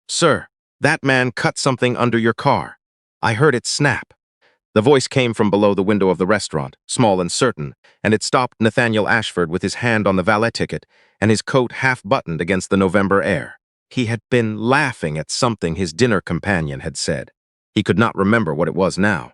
Sir, that man cut something under your car. I heard it snap. The voice came from below the window of the restaurant, small and certain, and it stopped Nathaniel Ashford with his hand on the valet ticket and his coat half-buttoned against the November air. He had been laughing at something his dinner companion had said. He could not remember what it was now.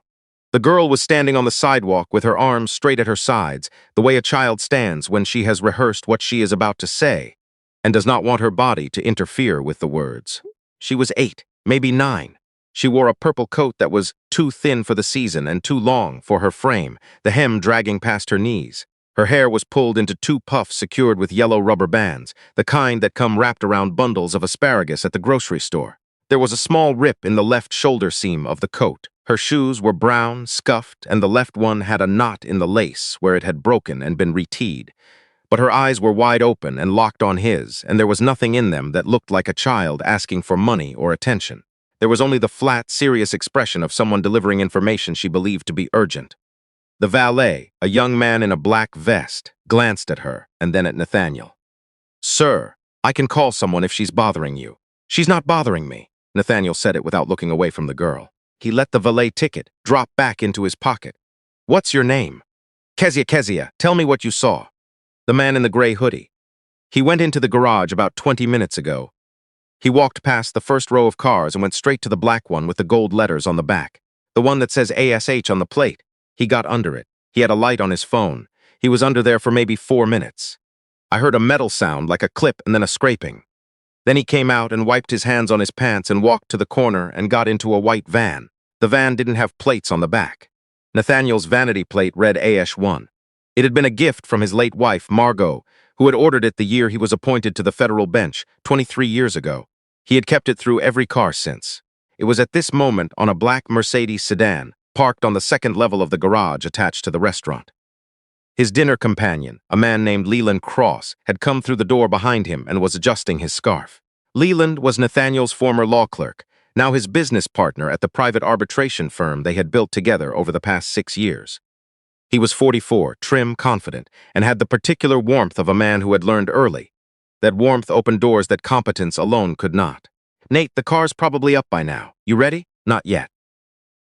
The girl was standing on the sidewalk with her arms straight at her sides, the way a child stands when she has rehearsed what she is about to say, and does not want her body to interfere with the words. She was 8, maybe 9. She wore a purple coat that was too thin for the season and too long for her frame, the hem dragging past her knees. Her hair was pulled into 2 puffs secured with yellow rubber bands, the kind that come wrapped around bundles of asparagus at the grocery store. There was a small rip in the left shoulder seam of the coat. Her shoes were brown, scuffed, and the left one had a knot in the lace where it had broken and been reteed. But her eyes were wide open and locked on his, and there was nothing in them that looked like a child asking for money or attention. There was only the flat, serious expression of someone delivering information she believed to be urgent. The valet, a young man in a black vest, glanced at her and then at Nathaniel. "Sir, I can call someone if she's bothering you." "She's not bothering me." Nathaniel said it without looking away from the girl. He let the valet ticket drop back into his pocket. "What's your name?" Kezia, tell me what you saw." The man in the gray hoodie. "He went into the garage about 20 minutes ago. He walked past the first row of cars and went straight to the black one with the gold letters on the back. The one that says ASH on the plate. He got under it. He had a light on his phone. He was under there for maybe 4 minutes. I heard a metal sound like a clip and then a scraping. Then he came out and wiped his hands on his pants and walked to the corner and got into a white van. The van didn't have plates on the back. Nathaniel's vanity plate read AS1. It had been a gift from his late wife, Margot, who had ordered it the year he was appointed to the federal bench, 23 years ago. He had kept it through every car since. It was at this moment on a black Mercedes sedan, parked on the second level of the garage attached to the restaurant. His dinner companion, a man named Leland Cross, had come through the door behind him and was adjusting his scarf. Leland was Nathaniel's former law clerk, now his business partner at the private arbitration firm they had built together over the past 6 years. He was 44, trim, confident, and had the particular warmth of a man who had learned early. That warmth opened doors that competence alone could not. "Nate, the car's probably up by now. You ready?" "Not yet."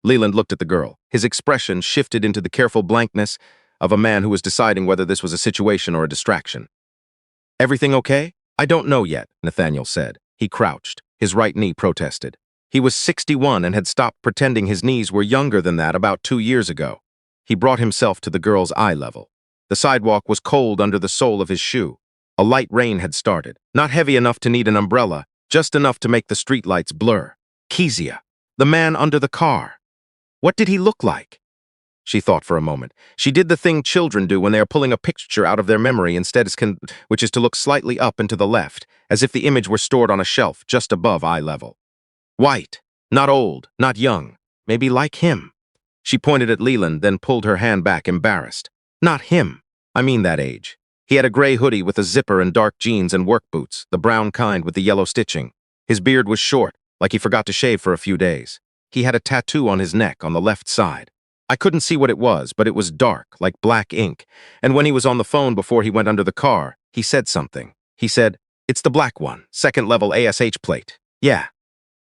Leland looked at the girl. His expression shifted into the careful blankness of a man who was deciding whether this was a situation or a distraction. "Everything okay?" "I don't know yet," Nathaniel said. He crouched. His right knee protested. He was 61 and had stopped pretending his knees were younger than that about 2 years ago. He brought himself to the girl's eye level. The sidewalk was cold under the sole of his shoe. A light rain had started, not heavy enough to need an umbrella, just enough to make the streetlights blur. Kezia, the man under the car. What did he look like? She thought for a moment. She did the thing children do when they are pulling a picture out of their memory instead, which is to look slightly up and to the left, as if the image were stored on a shelf just above eye level. White, not old, not young, maybe like him. She pointed at Leland, then pulled her hand back, embarrassed. Not him. I mean that age. He had a gray hoodie with a zipper and dark jeans and work boots, the brown kind with the yellow stitching. His beard was short, like he forgot to shave for a few days. He had a tattoo on his neck on the left side. I couldn't see what it was, but it was dark, like black ink, and when he was on the phone before he went under the car, he said something. He said, "It's the black one, second level ASH plate. Yeah.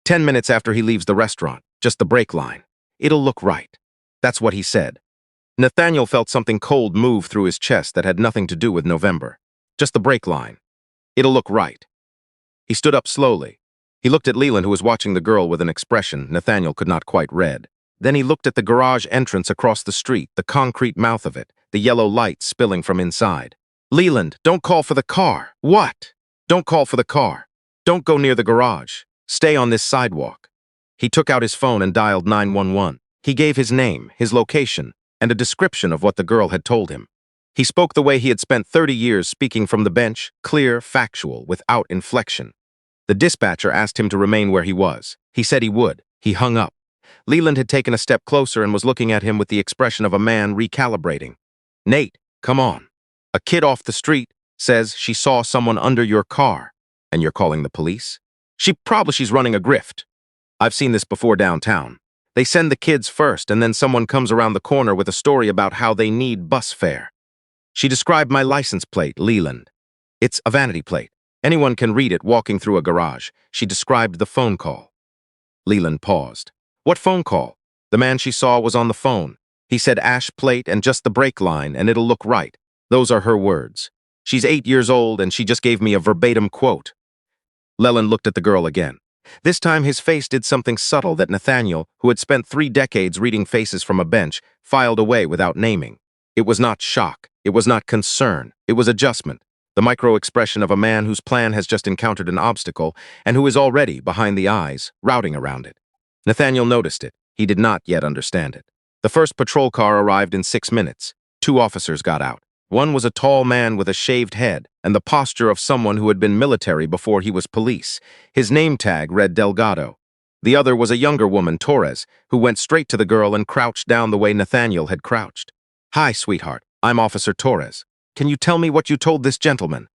10 minutes after he leaves the restaurant, just the brake line. It'll look right." That's what he said. Nathaniel felt something cold move through his chest that had nothing to do with November. Just the brake line. It'll look right. He stood up slowly. He looked at Leland, who was watching the girl with an expression Nathaniel could not quite read. Then he looked at the garage entrance across the street, the concrete mouth of it, the yellow light spilling from inside. "Leland, don't call for the car." "What?" "Don't call for the car. Don't go near the garage. Stay on this sidewalk." He took out his phone and dialed 911. He gave his name, his location, and a description of what the girl had told him. He spoke the way he had spent 30 years speaking from the bench, clear, factual, without inflection. The dispatcher asked him to remain where he was. He said he would. He hung up. Leland had taken a step closer and was looking at him with the expression of a man recalibrating. "Nate, come on. A kid off the street says she saw someone under your car, and you're calling the police? She's running a grift. I've seen this before downtown. They send the kids first, and then someone comes around the corner with a story about how they need bus fare. She described my license plate, Leland. It's a vanity plate. Anyone can read it walking through a garage. She described the phone call. Leland paused. What phone call? The man she saw was on the phone. He said ash plate and just the brake line and it'll look right. Those are her words. She's 8 years old and she just gave me a verbatim quote. Leland looked at the girl again. This time his face did something subtle that Nathaniel, who had spent 3 decades reading faces from a bench, filed away without naming. It was not shock. It was not concern. It was adjustment. The micro-expression of a man whose plan has just encountered an obstacle and who is already, behind the eyes, routing around it. Nathaniel noticed it. He did not yet understand it. The first patrol car arrived in 6 minutes. 2 officers got out. One was a tall man with a shaved head and the posture of someone who had been military before he was police. His name tag read Delgado. The other was a younger woman, Torres, who went straight to the girl and crouched down the way Nathaniel had crouched. "Hi, sweetheart. I'm Officer Torres. Can you tell me what you told this gentleman?"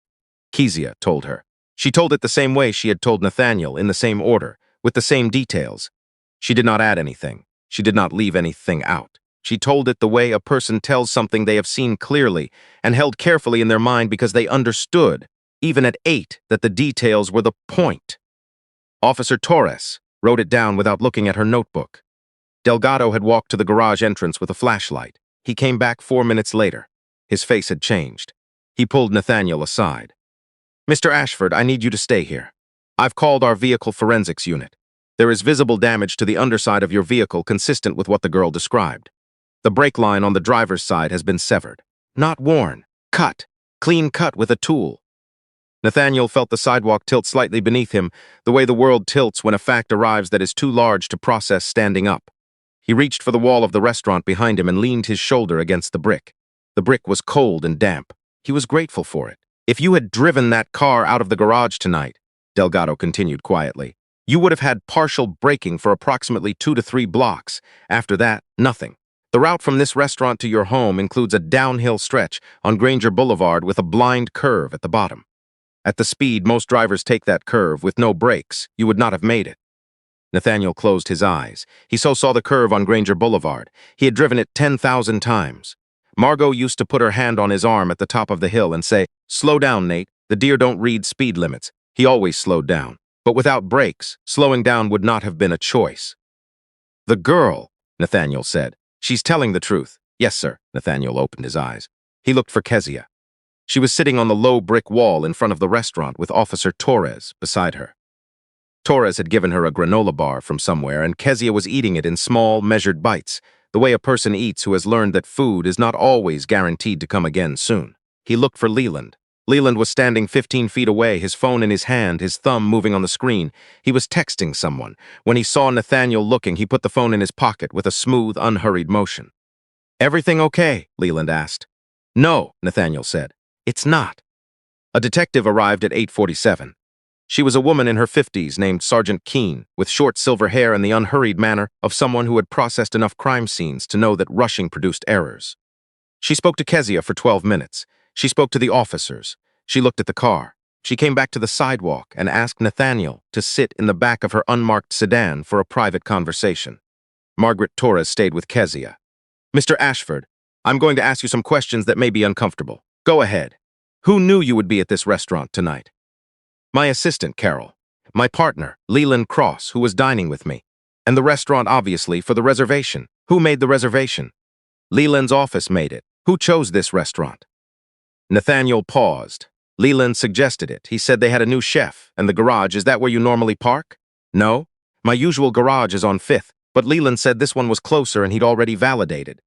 Kezia told her. She told it the same way she had told Nathaniel, in the same order, with the same details. She did not add anything. She did not leave anything out. She told it the way a person tells something they have seen clearly and held carefully in their mind because they understood, even at 8, that the details were the point. Officer Torres wrote it down without looking at her notebook. Delgado had walked to the garage entrance with a flashlight. He came back 4 minutes later. His face had changed. He pulled Nathaniel aside. "Mr. Ashford, I need you to stay here. I've called our vehicle forensics unit. There is visible damage to the underside of your vehicle consistent with what the girl described. The brake line on the driver's side has been severed. Not worn. Cut. Clean cut with a tool." Nathaniel felt the sidewalk tilt slightly beneath him, the way the world tilts when a fact arrives that is too large to process standing up. He reached for the wall of the restaurant behind him and leaned his shoulder against the brick. The brick was cold and damp. He was grateful for it. "If you had driven that car out of the garage tonight," Delgado continued quietly, "you would have had partial braking for approximately 2 to 3 blocks. After that, nothing. The route from this restaurant to your home includes a downhill stretch on Granger Boulevard with a blind curve at the bottom. At the speed most drivers take that curve with no brakes, you would not have made it." Nathaniel closed his eyes. He saw the curve on Granger Boulevard. He had driven it 10,000 times. Margot used to put her hand on his arm at the top of the hill and say, "Slow down, Nate. The deer don't read speed limits." He always slowed down. But without brakes, slowing down would not have been a choice. "The girl," Nathaniel said. "She's telling the truth." "Yes, sir." Nathaniel opened his eyes. He looked for Kezia. She was sitting on the low brick wall in front of the restaurant with Officer Torres beside her. Torres had given her a granola bar from somewhere, and Kezia was eating it in small, measured bites, the way a person eats who has learned that food is not always guaranteed to come again soon. He looked for Leland. Leland was standing 15 feet away, his phone in his hand, his thumb moving on the screen. He was texting someone. When he saw Nathaniel looking, he put the phone in his pocket with a smooth, unhurried motion. "Everything okay?" Leland asked. "No," Nathaniel said. "It's not." A detective arrived at 8:47. She was a woman in her 50s named Sergeant Keene, with short silver hair and the unhurried manner of someone who had processed enough crime scenes to know that rushing produced errors. She spoke to Kezia for 12 minutes. She spoke to the officers. She looked at the car. She came back to the sidewalk and asked Nathaniel to sit in the back of her unmarked sedan for a private conversation. Margaret Torres stayed with Kezia. "Mr. Ashford, I'm going to ask you some questions that may be uncomfortable. Go ahead. Who knew you would be at this restaurant tonight?" "My assistant, Carol. My partner, Leland Cross, who was dining with me. And the restaurant, obviously, for the reservation. Who made the reservation?" "Leland's office made it. Who chose this restaurant?" Nathaniel paused. "Leland suggested it. He said they had a new chef. And the garage, is that where you normally park?" "No. My usual garage is on 5th, but Leland said this one was closer and he'd already validated."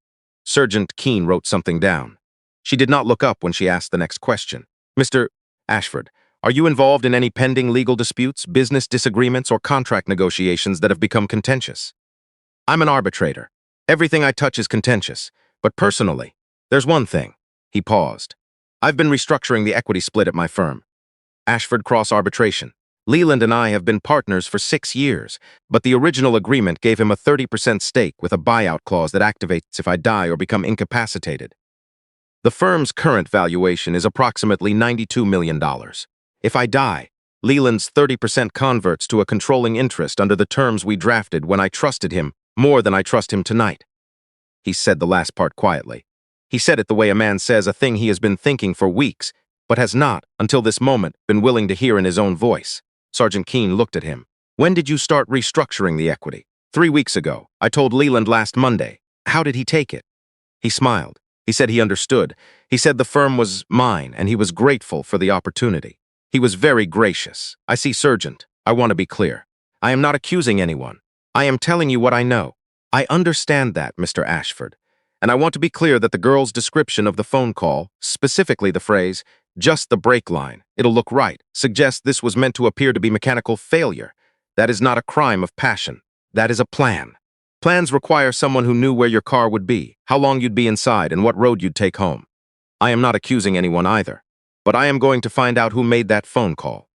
Sergeant Keene wrote something down. She did not look up when she asked the next question. "Mr. Ashford, are you involved in any pending legal disputes, business disagreements, or contract negotiations that have become contentious?" "I'm an arbitrator. Everything I touch is contentious. But personally, there's one thing." He paused. "I've been restructuring the equity split at my firm. Ashford Cross Arbitration. Leland and I have been partners for 6 years, but the original agreement gave him a 30% stake with a buyout clause that activates if I die or become incapacitated. The firm's current valuation is approximately $92 million. If I die, Leland's 30% converts to a controlling interest under the terms we drafted when I trusted him more than I trust him tonight." He said the last part quietly. He said it the way a man says a thing he has been thinking for weeks. but has not, until this moment, been willing to hear in his own voice. Sergeant Keene looked at him. When did you start restructuring the equity? 3 weeks ago. I told Leland last Monday. How did he take it? He smiled. He said he understood. He said the firm was mine, and he was grateful for the opportunity. He was very gracious. I see, Sergeant. I want to be clear. I am not accusing anyone. I am telling you what I know. I understand that, Mr. Ashford. And I want to be clear that the girl's description of the phone call, specifically the phrase, just the brake line, it'll look right, suggests this was meant to appear to be mechanical failure. That is not a crime of passion. That is a plan. Plans require someone who knew where your car would be, how long you'd be inside, and what road you'd take home. I am not accusing anyone either, but I am going to find out who made that phone call.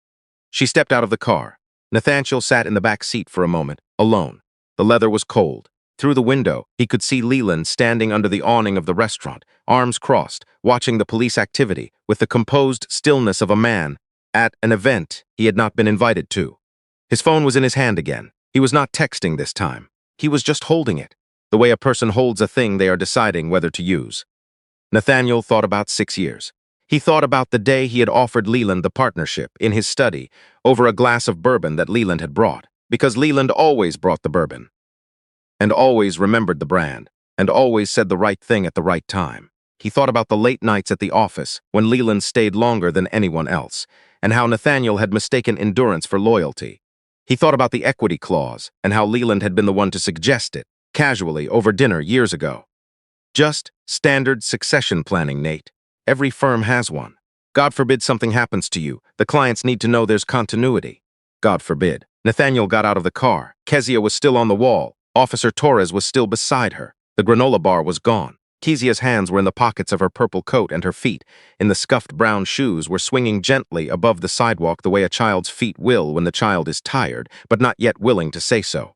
She stepped out of the car. Nathaniel sat in the back seat for a moment, alone. The leather was cold. Through the window, he could see Leland standing under the awning of the restaurant, arms crossed, watching the police activity with the composed stillness of a man at an event he had not been invited to. His phone was in his hand again. He was not texting this time. He was just holding it, the way a person holds a thing they are deciding whether to use. Nathaniel thought about 6 years. He thought about the day he had offered Leland the partnership in his study over a glass of bourbon that Leland had brought, because Leland always brought the bourbon, and always remembered the brand, and always said the right thing at the right time. He thought about the late nights at the office when Leland stayed longer than anyone else, and how Nathaniel had mistaken endurance for loyalty. He thought about the equity clause and how Leland had been the one to suggest it, casually, over dinner years ago. Just standard succession planning, Nate. Every firm has one. God forbid something happens to you. The clients need to know there's continuity. God forbid. Nathaniel got out of the car. Kezia was still on the wall. Officer Torres was still beside her. The granola bar was gone. Kezia's hands were in the pockets of her purple coat, and her feet, in the scuffed brown shoes, were swinging gently above the sidewalk the way a child's feet will when the child is tired, but not yet willing to say so.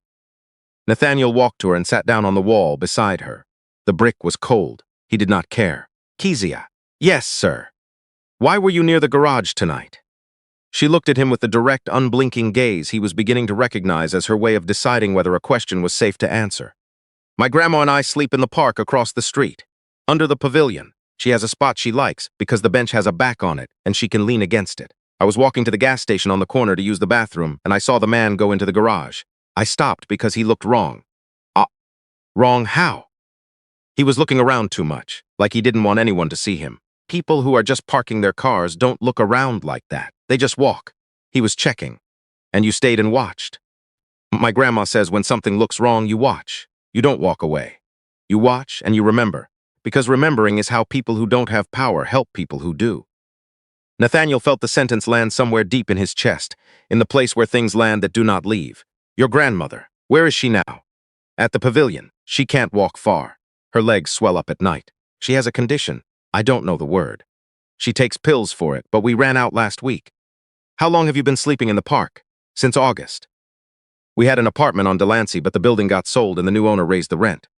Nathaniel walked to her and sat down on the wall beside her. The brick was cold. He did not care. Kezia. Yes, sir. Why were you near the garage tonight? She looked at him with the direct, unblinking gaze he was beginning to recognize as her way of deciding whether a question was safe to answer. My grandma and I sleep in the park across the street, under the pavilion. She has a spot she likes because the bench has a back on it and she can lean against it. I was walking to the gas station on the corner to use the bathroom and I saw the man go into the garage. I stopped because he looked wrong. Wrong how? He was looking around too much, like he didn't want anyone to see him. People who are just parking their cars don't look around like that. They just walk. He was checking. And you stayed and watched. My grandma says when something looks wrong, you watch. You don't walk away. You watch and you remember, because remembering is how people who don't have power help people who do. Nathaniel felt the sentence land somewhere deep in his chest, in the place where things land that do not leave. Your grandmother, where is she now? At the pavilion. She can't walk far. Her legs swell up at night. She has a condition. I don't know the word. She takes pills for it, but we ran out last week. How long have you been sleeping in the park? Since August. We had an apartment on Delancey, but the building got sold and the new owner raised the rent.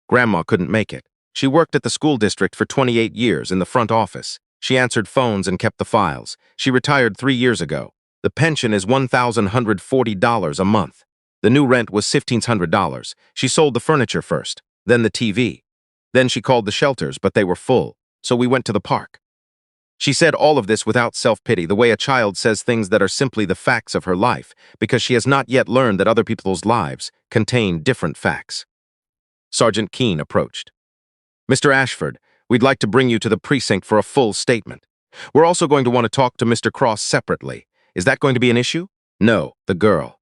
Grandma couldn't make it. She worked at the school district for 28 years in the front office. She answered phones and kept the files. She retired 3 years ago. The pension is $1,140 a month. The new rent was $1,500. She sold the furniture first, then the TV. Then she called the shelters, but they were full, so we went to the park. She said all of this without self-pity, the way a child says things that are simply the facts of her life, because she has not yet learned that other people's lives contain different facts. Sergeant Keene approached. Mr. Ashford, we'd like to bring you to the precinct for a full statement. We're also going to want to talk to Mr. Cross separately. Is that going to be an issue? No, the girl.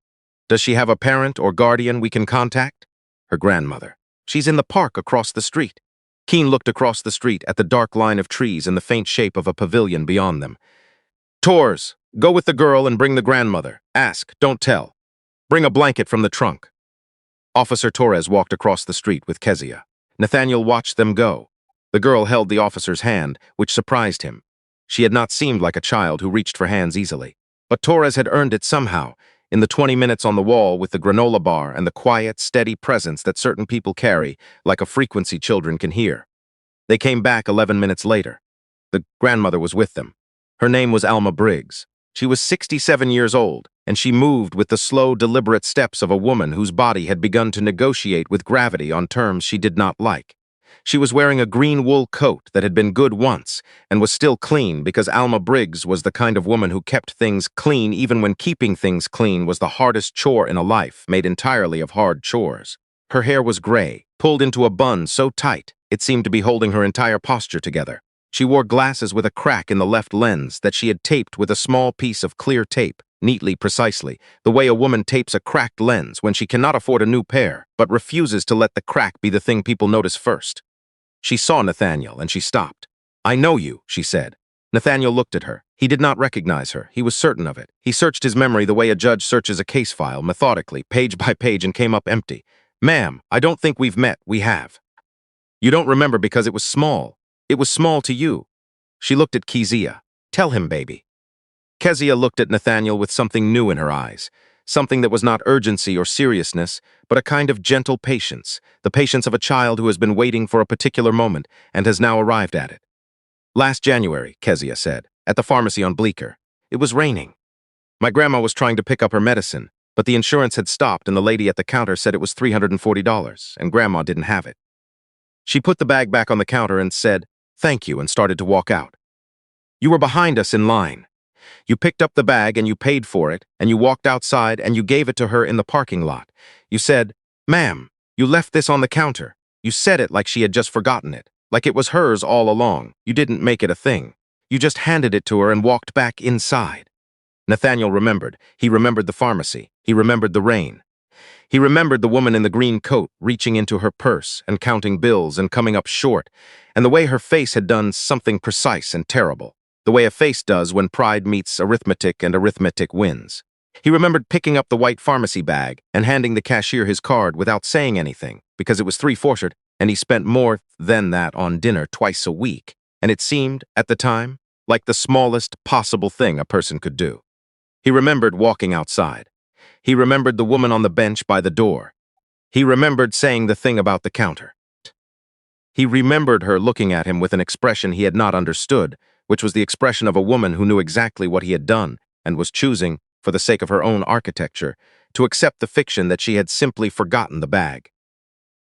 Does she have a parent or guardian we can contact? Her grandmother. She's in the park across the street. Keene looked across the street at the dark line of trees and the faint shape of a pavilion beyond them. Torres, go with the girl and bring the grandmother. Ask, don't tell. Bring a blanket from the trunk. Officer Torres walked across the street with Kezia. Nathaniel watched them go. The girl held the officer's hand, which surprised him. She had not seemed like a child who reached for hands easily. But Torres had earned it somehow, in the 20 minutes on the wall with the granola bar and the quiet, steady presence that certain people carry, like a frequency children can hear. They came back 11 minutes later. The grandmother was with them. Her name was Alma Briggs. She was 67 years old, and she moved with the slow, deliberate steps of a woman whose body had begun to negotiate with gravity on terms she did not like. She was wearing a green wool coat that had been good once and was still clean because Alma Briggs was the kind of woman who kept things clean even when keeping things clean was the hardest chore in a life made entirely of hard chores. Her hair was gray, pulled into a bun so tight it seemed to be holding her entire posture together. She wore glasses with a crack in the left lens that she had taped with a small piece of clear tape, neatly, precisely, the way a woman tapes a cracked lens when she cannot afford a new pair, but refuses to let the crack be the thing people notice first. She saw Nathaniel, and she stopped. "I know you," she said. Nathaniel looked at her. He did not recognize her. He was certain of it. He searched his memory the way a judge searches a case file, methodically, page by page, and came up empty. "Ma'am, I don't think we've met. We have. You don't remember because it was small. It was small to you." She looked at Kezia. "Tell him, baby." Kezia looked at Nathaniel with something new in her eyes, something that was not urgency or seriousness, but a kind of gentle patience, the patience of a child who has been waiting for a particular moment and has now arrived at it. "Last January," Kezia said, "at the pharmacy on Bleecker. It was raining. My grandma was trying to pick up her medicine, but the insurance had stopped and the lady at the counter said it was $340, and Grandma didn't have it. She put the bag back on the counter and said, 'Thank you,' and started to walk out. You were behind us in line. You picked up the bag and you paid for it, and you walked outside and you gave it to her in the parking lot. You said, 'Ma'am, you left this on the counter.' You said it like she had just forgotten it, like it was hers all along. You didn't make it a thing. You just handed it to her and walked back inside." Nathaniel remembered. He remembered the pharmacy. He remembered the rain. He remembered the woman in the green coat reaching into her purse and counting bills and coming up short, and the way her face had done something precise and terrible, the way a face does when pride meets arithmetic and arithmetic wins. He remembered picking up the white pharmacy bag and handing the cashier his card without saying anything, because it was $3.40, and he spent more than that on dinner twice a week, and it seemed, at the time, like the smallest possible thing a person could do. He remembered walking outside. He remembered the woman on the bench by the door. He remembered saying the thing about the counter. He remembered her looking at him with an expression he had not understood, which was the expression of a woman who knew exactly what he had done and was choosing, for the sake of her own architecture, to accept the fiction that she had simply forgotten the bag.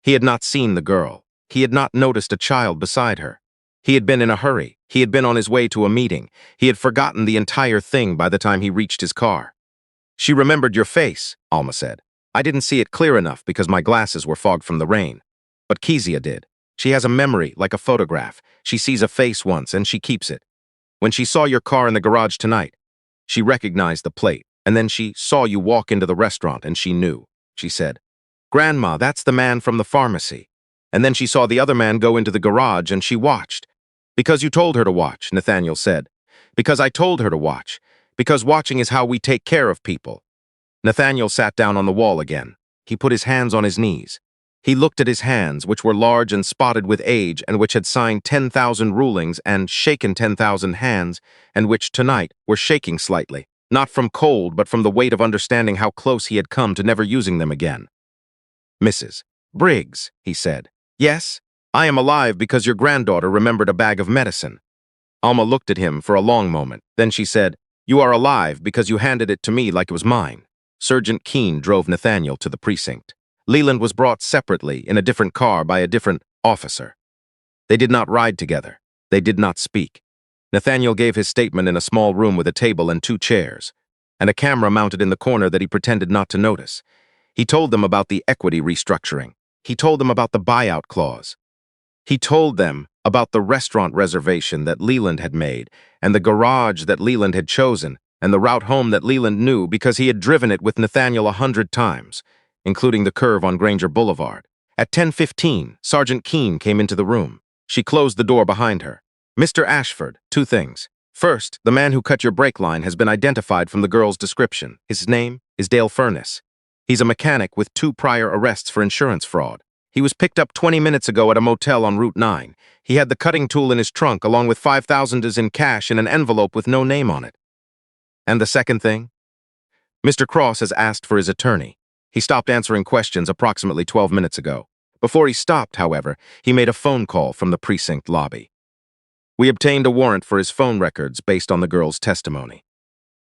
He had not seen the girl. He had not noticed a child beside her. He had been in a hurry. He had been on his way to a meeting. He had forgotten the entire thing by the time he reached his car. "She remembered your face," Alma said. "I didn't see it clear enough because my glasses were fogged from the rain. But Kezia did. She has a memory like a photograph. She sees a face once and she keeps it. When she saw your car in the garage tonight, she recognized the plate, and then she saw you walk into the restaurant and she knew. She said, 'Grandma, that's the man from the pharmacy.' And then she saw the other man go into the garage and she watched. Because you told her to watch," Nathaniel said. "Because I told her to watch. Because watching is how we take care of people." Nathaniel sat down on the wall again. He put his hands on his knees. He looked at his hands, which were large and spotted with age, and which had signed 10,000 rulings and shaken 10,000 hands, and which tonight were shaking slightly, not from cold, but from the weight of understanding how close he had come to never using them again. "Mrs. Briggs," he said. "Yes? I am alive because your granddaughter remembered a bag of medicine." Alma looked at him for a long moment. Then she said, "You are alive because you handed it to me like it was mine." Sergeant Keene drove Nathaniel to the precinct. Leland was brought separately in a different car by a different officer. They did not ride together. They did not speak. Nathaniel gave his statement in a small room with a table and 2 chairs, and a camera mounted in the corner that he pretended not to notice. He told them about the equity restructuring. He told them about the buyout clause. He told them about the restaurant reservation that Leland had made, and the garage that Leland had chosen, and the route home that Leland knew because he had driven it with Nathaniel 100 times, including the curve on Granger Boulevard. At 10:15, Sergeant Keene came into the room. She closed the door behind her. "Mr. Ashford, 2 things. First, the man who cut your brake line has been identified from the girl's description. His name is Dale Furness. He's a mechanic with 2 prior arrests for insurance fraud. He was picked up 20 minutes ago at a motel on Route 9. He had the cutting tool in his trunk along with $5,000 in cash in an envelope with no name on it." "And the second thing?" "Mr. Cross has asked for his attorney. He stopped answering questions approximately 12 minutes ago. Before he stopped, however, he made a phone call from the precinct lobby. We obtained a warrant for his phone records based on the girl's testimony.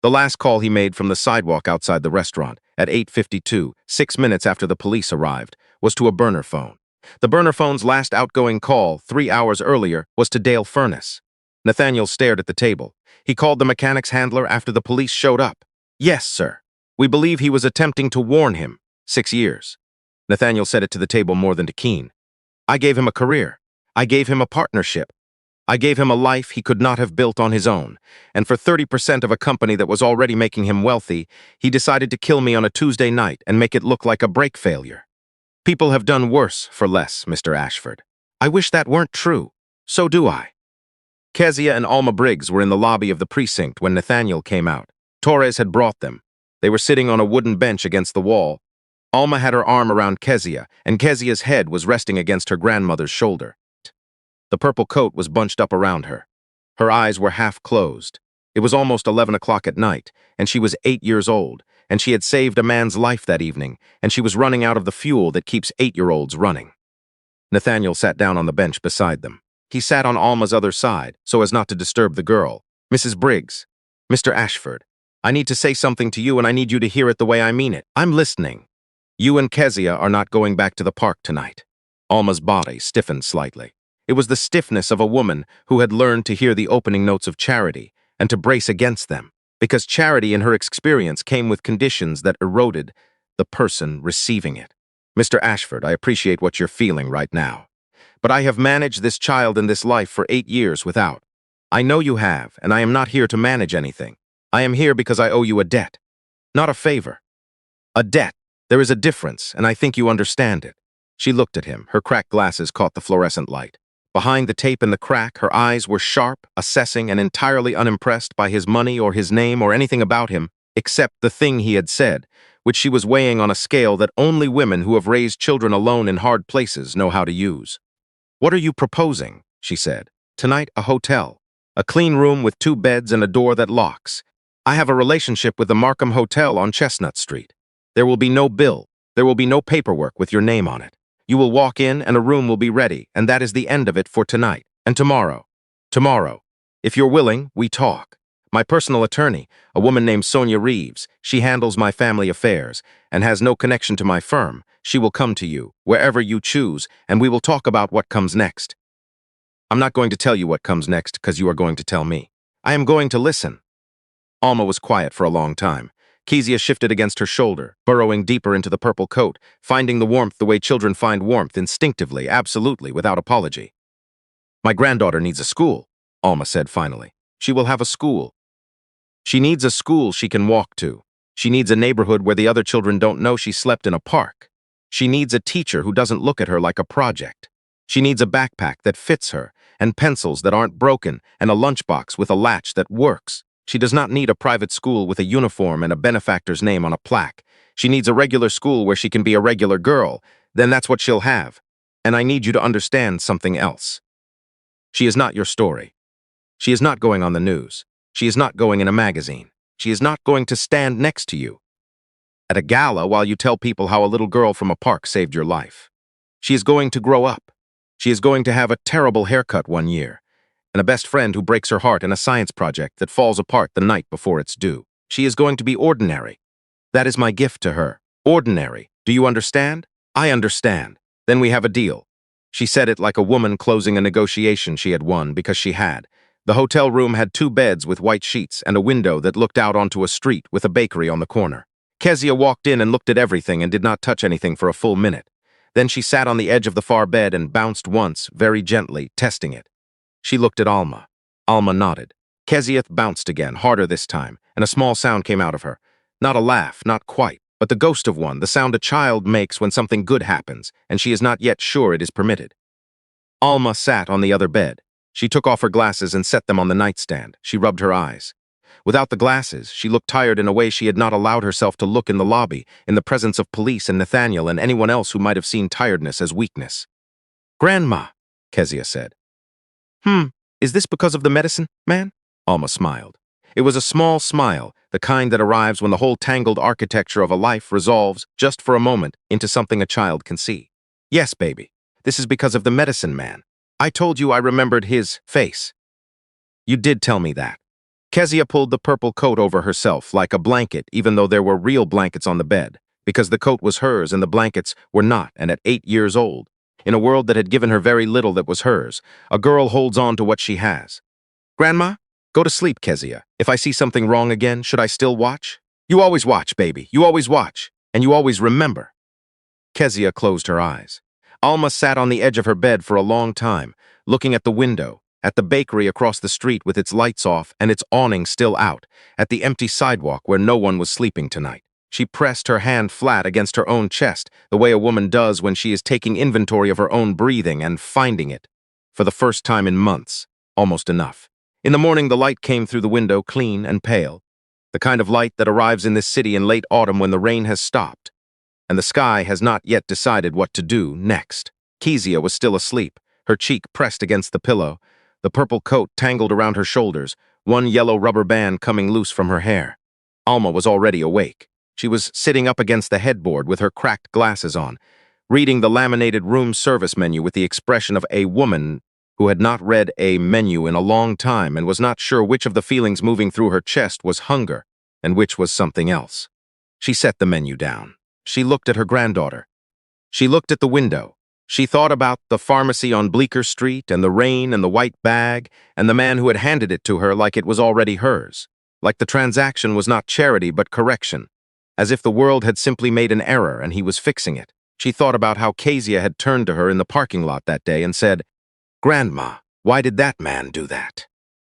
The last call he made from the sidewalk outside the restaurant at 8:52, 6 minutes after the police arrived, was to a burner phone. The burner phone's last outgoing call, 3 hours earlier, was to Dale Furness. Nathaniel stared at the table. He called the mechanics handler after the police showed up. Yes, sir. We believe he was attempting to warn him. 6 years. Nathaniel said it to the table more than to Keene. I gave him a career. I gave him a partnership. I gave him a life he could not have built on his own, and for 30% of a company that was already making him wealthy, he decided to kill me on a Tuesday night and make it look like a brake failure. People have done worse for less, Mr. Ashford. I wish that weren't true. So do I. Kezia and Alma Briggs were in the lobby of the precinct when Nathaniel came out. Torres had brought them. They were sitting on a wooden bench against the wall. Alma had her arm around Kezia, and Kezia's head was resting against her grandmother's shoulder. The purple coat was bunched up around her. Her eyes were half closed. It was almost 11 o'clock at night, and she was 8 years old, and she had saved a man's life that evening, and she was running out of the fuel that keeps 8-year-olds running. Nathaniel sat down on the bench beside them. He sat on Alma's other side, so as not to disturb the girl. Mrs. Briggs, Mr. Ashford, I need to say something to you, and I need you to hear it the way I mean it. I'm listening. You and Kezia are not going back to the park tonight. Alma's body stiffened slightly. It was the stiffness of a woman who had learned to hear the opening notes of charity and to brace against them, because charity in her experience came with conditions that eroded the person receiving it. Mr. Ashford, I appreciate what you're feeling right now, but I have managed this child and this life for 8 years without. I know you have, and I am not here to manage anything. I am here because I owe you a debt, not a favor. A debt. There is a difference, and I think you understand it. She looked at him. Her cracked glasses caught the fluorescent light. Behind the tape in the crack, her eyes were sharp, assessing and entirely unimpressed by his money or his name or anything about him, except the thing he had said, which she was weighing on a scale that only women who have raised children alone in hard places know how to use. What are you proposing? She said. Tonight, a hotel. A clean room with 2 beds and a door that locks. I have a relationship with the Markham Hotel on Chestnut Street. There will be no bill. There will be no paperwork with your name on it. You will walk in and a room will be ready, and that is the end of it for tonight. And tomorrow. Tomorrow. If you're willing, we talk. My personal attorney, a woman named Sonia Reeves, she handles my family affairs and has no connection to my firm. She will come to you, wherever you choose, and we will talk about what comes next. I'm not going to tell you what comes next because you are going to tell me. I am going to listen. Alma was quiet for a long time. Kezia shifted against her shoulder, burrowing deeper into the purple coat, finding the warmth the way children find warmth, instinctively, absolutely, without apology. My granddaughter needs a school, Alma said finally. She will have a school. She needs a school she can walk to. She needs a neighborhood where the other children don't know she slept in a park. She needs a teacher who doesn't look at her like a project. She needs a backpack that fits her, and pencils that aren't broken, and a lunchbox with a latch that works. She does not need a private school with a uniform and a benefactor's name on a plaque. She needs a regular school where she can be a regular girl. Then that's what she'll have. And I need you to understand something else. She is not your story. She is not going on the news. She is not going in a magazine. She is not going to stand next to you at a gala while you tell people how a little girl from a park saved your life. She is going to grow up. She is going to have a terrible haircut one year, and a best friend who breaks her heart in a science project that falls apart the night before it's due. She is going to be ordinary. That is my gift to her. Ordinary. Do you understand? I understand. Then we have a deal. She said it like a woman closing a negotiation she had won because she had. The hotel room had 2 beds with white sheets and a window that looked out onto a street with a bakery on the corner. Kezia walked in and looked at everything and did not touch anything for a full minute. Then she sat on the edge of the far bed and bounced once, very gently, testing it. She looked at Alma. Alma nodded. Kezia bounced again, harder this time, and a small sound came out of her. Not a laugh, not quite, but the ghost of one, the sound a child makes when something good happens, and she is not yet sure it is permitted. Alma sat on the other bed. She took off her glasses and set them on the nightstand. She rubbed her eyes. Without the glasses, she looked tired in a way she had not allowed herself to look in the lobby, in the presence of police and Nathaniel and anyone else who might have seen tiredness as weakness. "Grandma," Kezia said. Is this because of the medicine, man?" Alma smiled. It was a small smile, the kind that arrives when the whole tangled architecture of a life resolves, just for a moment, into something a child can see. "Yes, baby. This is because of the medicine man. I told you I remembered his face." "You did tell me that." Kezia pulled the purple coat over herself like a blanket, even though there were real blankets on the bed, because the coat was hers and the blankets were not, and at 8 years old, In a world that had given her very little that was hers, a girl holds on to what she has. Grandma, go to sleep, Kezia. If I see something wrong again, should I still watch? You always watch, baby. You always watch. And you always remember. Kezia closed her eyes. Alma sat on the edge of her bed for a long time, looking at the window, at the bakery across the street with its lights off and its awning still out, at the empty sidewalk where no one was sleeping tonight. She pressed her hand flat against her own chest, the way a woman does when she is taking inventory of her own breathing and finding it. For the first time in months, almost enough. In the morning, the light came through the window, clean and pale, the kind of light that arrives in this city in late autumn when the rain has stopped, and the sky has not yet decided what to do next. Kezia was still asleep, her cheek pressed against the pillow, the purple coat tangled around her shoulders, one yellow rubber band coming loose from her hair. Alma was already awake. She was sitting up against the headboard with her cracked glasses on, reading the laminated room service menu with the expression of a woman who had not read a menu in a long time and was not sure which of the feelings moving through her chest was hunger and which was something else. She set the menu down. She looked at her granddaughter. She looked at the window. She thought about the pharmacy on Bleecker Street and the rain and the white bag and the man who had handed it to her like it was already hers, like the transaction was not charity but correction, as if the world had simply made an error and he was fixing it. She thought about how Kezia had turned to her in the parking lot that day and said, "Grandma, why did that man do that?"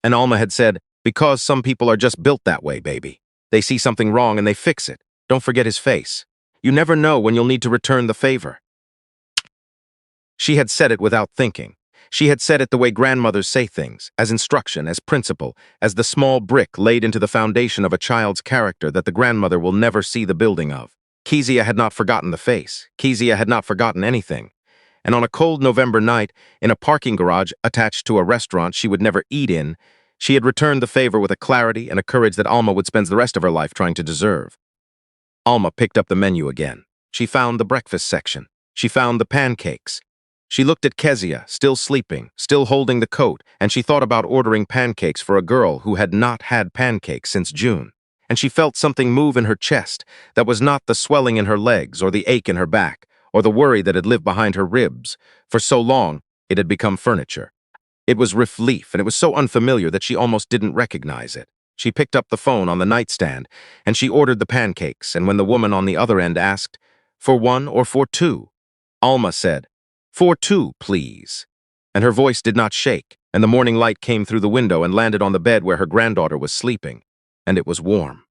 And Alma had said, "Because some people are just built that way, baby. They see something wrong and they fix it. Don't forget his face. You never know when you'll need to return the favor." She had said it without thinking. She had said it the way grandmothers say things, as instruction, as principle, as the small brick laid into the foundation of a child's character that the grandmother will never see the building of. Kezia had not forgotten the face. Kezia had not forgotten anything. And on a cold November night, in a parking garage attached to a restaurant she would never eat in, she had returned the favor with a clarity and a courage that Alma would spend the rest of her life trying to deserve. Alma picked up the menu again. She found the breakfast section. She found the pancakes. She looked at Kezia, still sleeping, still holding the coat, and she thought about ordering pancakes for a girl who had not had pancakes since June. And she felt something move in her chest that was not the swelling in her legs or the ache in her back or the worry that had lived behind her ribs. For so long, it had become furniture. It was Riff Leaf, and it was so unfamiliar that she almost didn't recognize it. She picked up the phone on the nightstand, and she ordered the pancakes, and when the woman on the other end asked, "For one or for two?" Alma said, "For two, please." And her voice did not shake, and the morning light came through the window and landed on the bed where her granddaughter was sleeping, and it was warm.